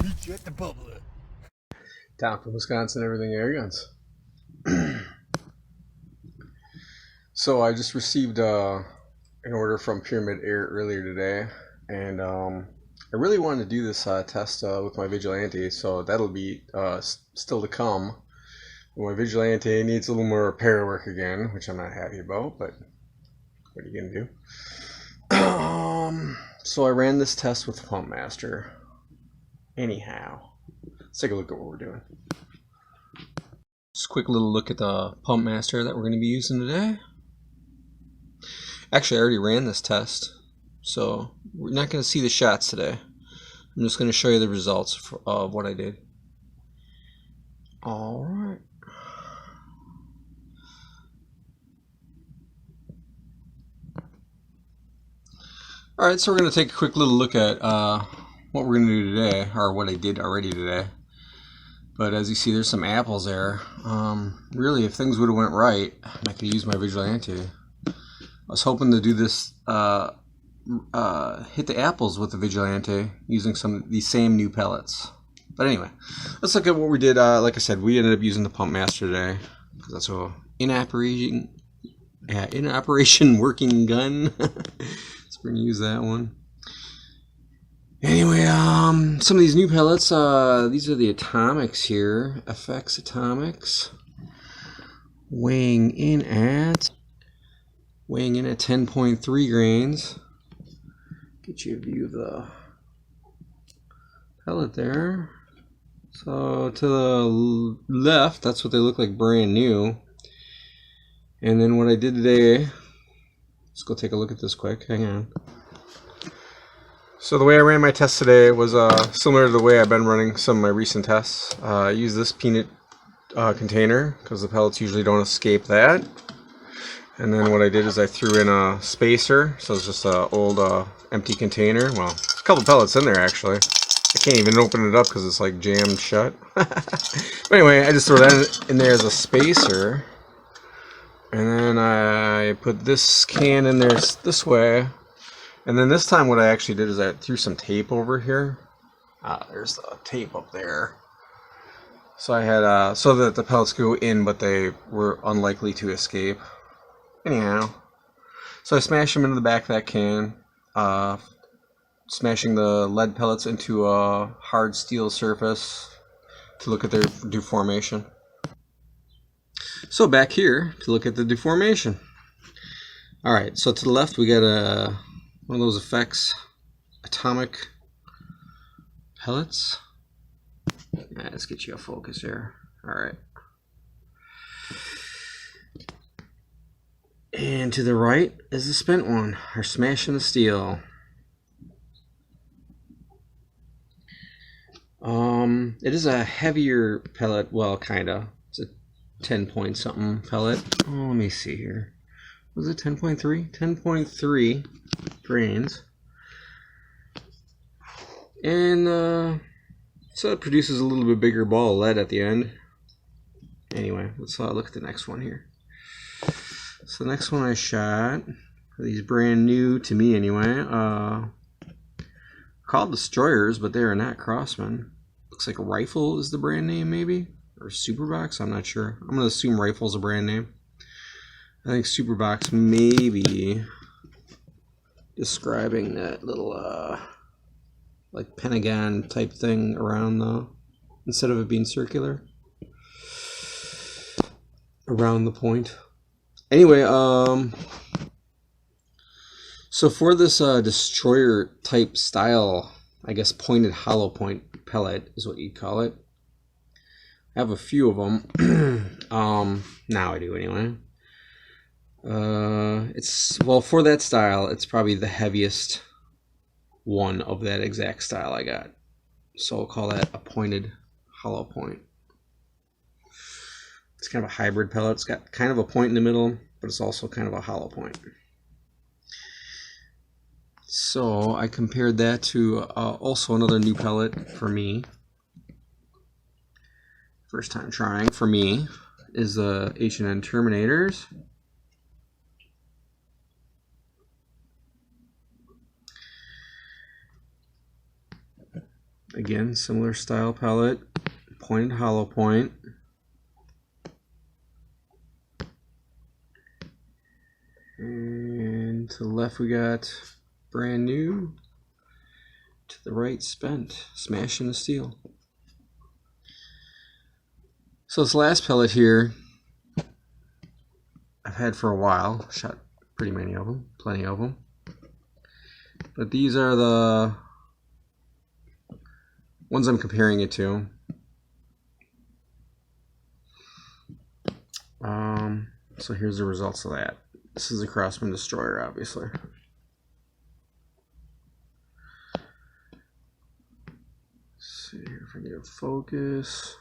Meet you at the bubbler. Down from Wisconsin, everything air guns. So I just received an order from Pyramid Air earlier today, and I really wanted to do this test with my Vigilante, so that'll be still to come. My Vigilante needs a little more repair work again, which I'm not happy about, but what are you gonna do? So I ran this test with the Pump Master. Anyhow, let's take a look at what we're doing. Just a quick little look at the Pump Master that we're going to be using today. Actually, I already ran this test, so we're not going to see the shots today. I'm just going to show you the results of what I did. Alright. Alright, so we're going to take a quick little look at what we're going to do today, or what I did already today. But as you see, there's some apples there. Really, if things would have went right, I could use my Vigilante. I was hoping to do this, hit the apples with the Vigilante using some of these same new pellets. But anyway, let's look at what we did. Like I said, we ended up using the Pump Master today because that's a in operation working gun. So we're gonna use that one. Anyway, some of these new pellets, these are the atomics here, FX atomics, weighing in at 10.3 grains. Get you a view of the pellet there. So to the left, that's what they look like brand new. And then what I did today, let's go take a look at this quick, hang on. So the way I ran my test today was similar to the way I've been running some of my recent tests. I used this peanut container because the pellets usually don't escape that. And then what I did is I threw in a spacer, so it's just an old empty container. Well, there's a couple pellets in there actually. I can't even open it up because it's like jammed shut. But anyway, I just threw that in there as a spacer. And then I put this can in there this way. And then this time what I actually did is I threw some tape over here. There's the tape up there. So I had, so that the pellets go in, but they were unlikely to escape. Anyhow, so I smashed them into the back of that can, smashing the lead pellets into a hard steel surface to look at their deformation. So back here to look at the deformation. Alright, so to the left we got one of those effects atomic pellets. Let's get you a focus here. Alright. And to the right is the spent one, or smashing the steel. It is a heavier pellet, well, kinda. It's a 10 point something pellet. Oh, let me see here. Was it 10.3? 10.3 grains. And so it produces a little bit bigger ball of lead at the end. Anyway, let's look at the next one here. So the next one I shot, these brand new to me anyway, called destroyers, but they are not crosman. Looks like Rifle is the brand name maybe, or Superbox, I'm not sure. I'm gonna assume Rifle's a brand name. I think Superbox may be describing that little like pentagon type thing around the, instead of it being circular, around the point. Anyway, so for this destroyer type style, I guess pointed hollow point pellet is what you'd call it. I have a few of them. Now I do anyway. It's, well, for that style, it's probably the heaviest one of that exact style I got. So I'll call that a pointed hollow point. It's kind of a hybrid pellet. It's got kind of a point in the middle, but it's also kind of a hollow point. So I compared that to also another new pellet for me. First time trying for me is the H&N Terminators. Again, similar style pellet, pointed hollow point. And to the left we got brand new. To the right, spent, smashing the steel. So this last pellet here, I've had for a while. Shot pretty many of them, plenty of them. But these are the ones I'm comparing it to. So here's the results of that. This is a Crosman destroyer, obviously. Let's see here if I can get a focus.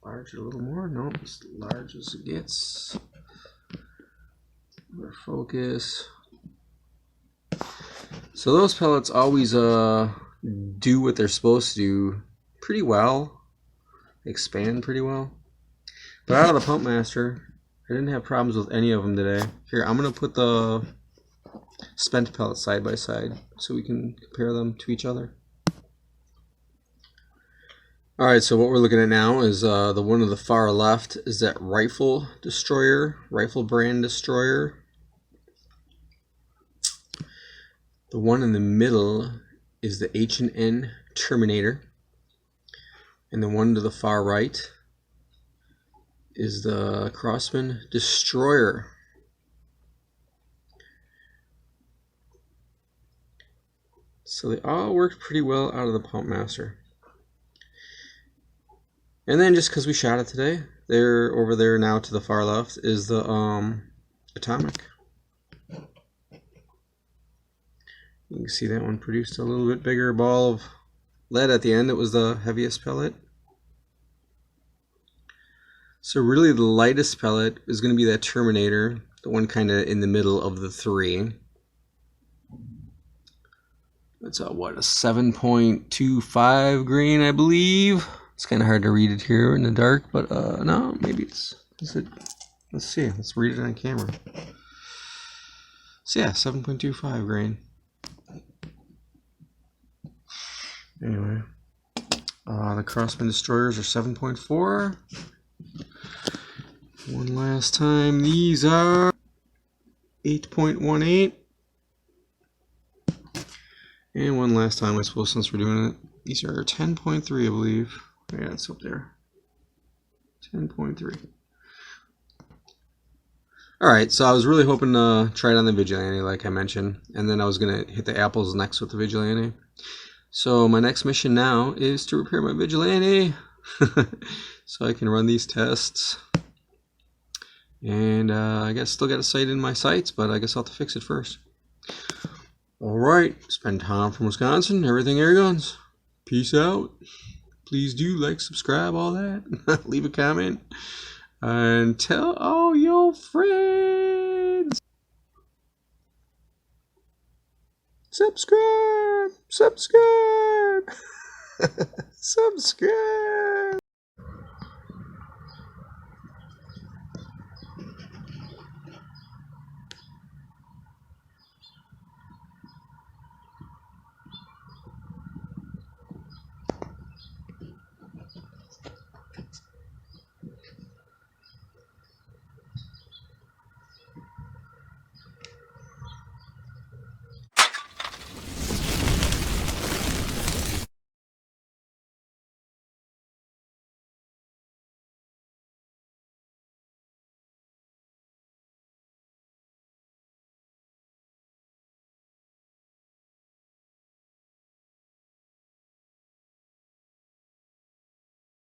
Large a little more. Nope, as large as it gets. More focus. So those pellets always do what they're supposed to do pretty well. Expand pretty well. But out of the Pump Master, I didn't have problems with any of them today. Here, I'm going to put the spent pellets side by side so we can compare them to each other. Alright, so what we're looking at now is the one on the far left is that rifle destroyer, rifle brand destroyer. The one in the middle is the H&N Terminator. And the one to the far right is the Crosman Destroyer. So they all worked pretty well out of the Pump Master. And then just because we shot it today, they're over there now to the far left is the Atomic. You can see that one produced a little bit bigger ball of lead at the end. It was the heaviest pellet. So really the lightest pellet is going to be that Terminator, the one kind of in the middle of the three. That's a 7.25 grain, I believe. It's kind of hard to read it here in the dark, but no, maybe is it? Let's see. Let's read it on camera. So yeah, 7.25 grain. Anyway, the Crosman Destroyers are 7.4. One last time, these are 8.18. And one last time, I suppose, since we're doing it, these are 10.3, I believe. Yeah, it's up there. 10.3. Alright, so I was really hoping to try it on the Vigilante, like I mentioned, and then I was going to hit the apples next with the Vigilante. So my next mission now is to repair my Vigilante so I can run these tests. And I guess still got a sight in my sights, but I guess I'll have to fix it first. Alright, it's been Tom from Wisconsin, everything air guns. Peace out. Please do like, subscribe, all that. Leave a comment. And tell all your friends. Subscribe. Subscribe. Subscribe.